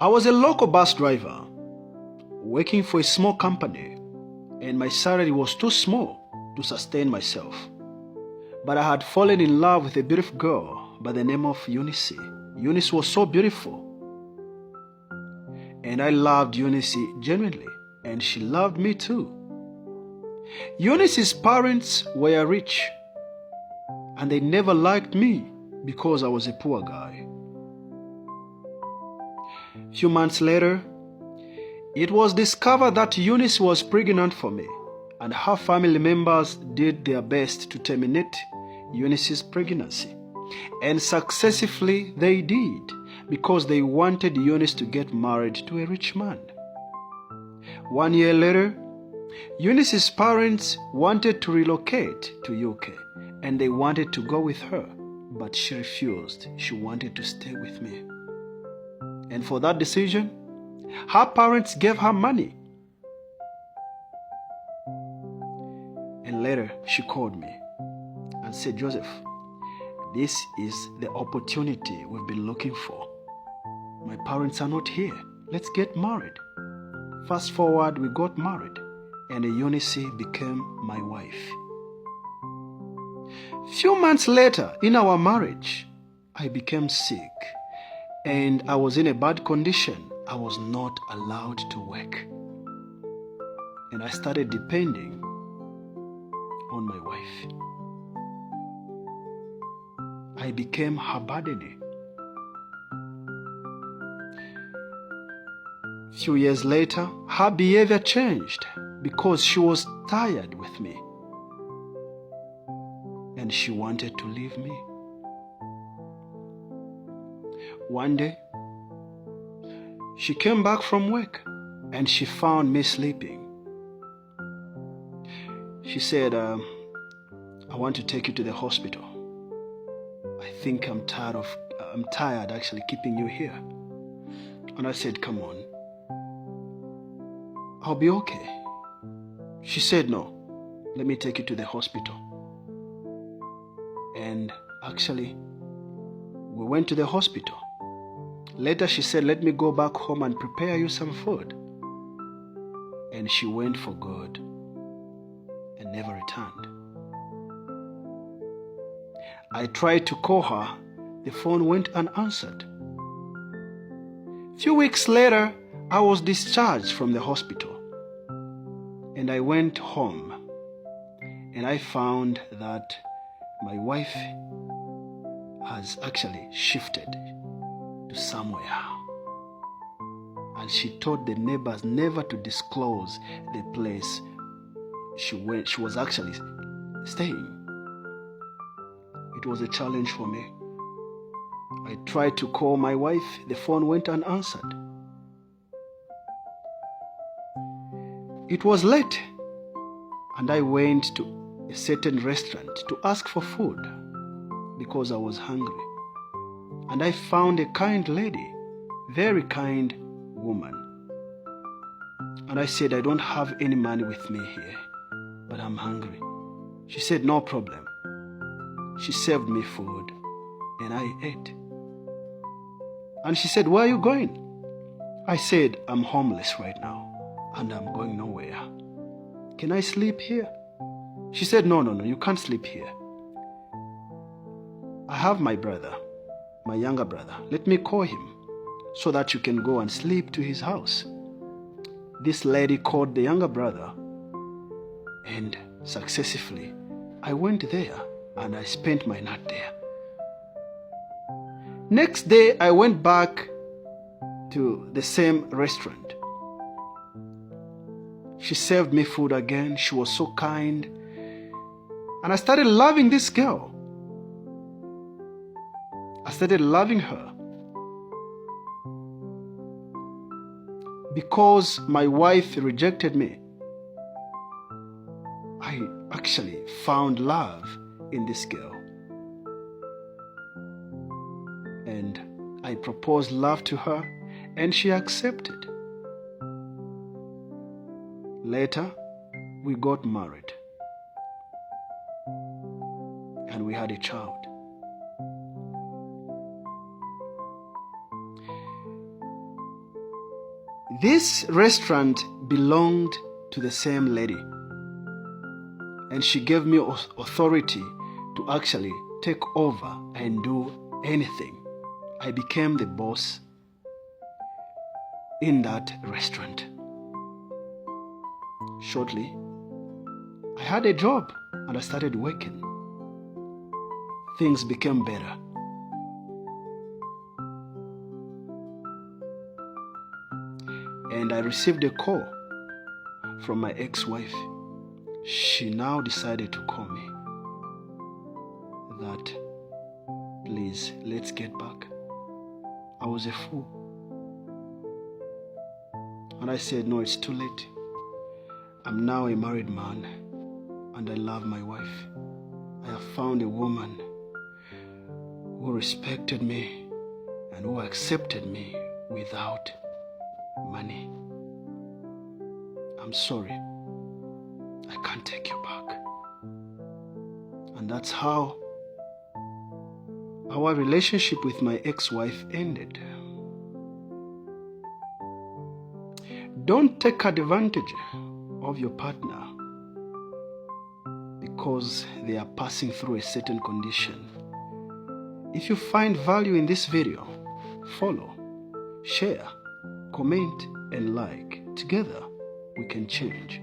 I was a local bus driver working for a small company, and my salary was too small to sustain myself. But I had fallen in love with a beautiful girl by the name of Eunice. Eunice was so beautiful, and I loved Eunice genuinely, and she loved me too. Eunice's parents were rich, and they never liked me because I was a poor guy. A few months later, it was discovered that Eunice was pregnant for me, and her family members did their best to terminate Eunice's pregnancy. And successfully they did, because they wanted Eunice to get married to a rich man. 1 year later, Eunice's parents wanted to relocate to UK, and they wanted to go with her, but she refused. She wanted to stay with me. And for that decision, her parents gave her money. And later she called me and said, "Joseph, this is the opportunity we've been looking for. My parents are not here. Let's get married." Fast forward, we got married, and Eunice became my wife. Few months later, in our marriage, I became sick, and I was in a bad condition. I was not allowed to work, and I started depending on my wife. I became her burden. Few years later, her behavior changed because she was tired with me, and she wanted to leave me. One day, she came back from work and she found me sleeping. She said, "I want to take you to the hospital. I think I'm tired actually keeping you here." And I said, "Come on, I'll be okay." She said, "No, let me take you to the hospital." And actually, we went to the hospital. Later she said, "Let me go back home and prepare you some food." And she went for good and never returned. I tried to call her. The phone went unanswered. Few weeks later, I was discharged from the hospital, and I went home, and I found that my wife has actually shifted to somewhere, and she told the neighbors never to disclose the place she was actually staying. It was a challenge for me. I tried to call my wife. The phone went unanswered. It was late, and I went to a certain restaurant to ask for food because I was hungry. And I found a kind lady, very kind woman. And I said, "I don't have any money with me here, but I'm hungry." She said, "No problem." She served me food, and I ate. And she said, "Where are you going?" I said, "I'm homeless right now, and I'm going nowhere. Can I sleep here?" She said, No, you can't sleep here. I have my brother, my younger brother. Let me call him so that you can go and sleep to his house." This lady called the younger brother, and successfully I went there and I spent my night there. Next day, I went back to the same restaurant. She served me food again. She was so kind. And I started loving this girl. I started loving her. Because my wife rejected me, I actually found love in this girl. And I proposed love to her, and she accepted. Later, we got married, and we had a child. This restaurant belonged to the same lady, and she gave me authority to actually take over and do anything. I became the boss in that restaurant. Shortly, I had a job and I started working. Things became better. And I received a call from my ex-wife. She now decided to call me that, please, let's get back. I was a fool. And I said, no, it's too late. I'm now a married man and I love my wife. I have found a woman who respected me and who accepted me without money. I'm sorry. I can't take you back. And that's how our relationship with my ex-wife ended. Don't take advantage of your partner because they are passing through a certain condition. If you find value in this video, follow, share, comment, and like. Together, we can change.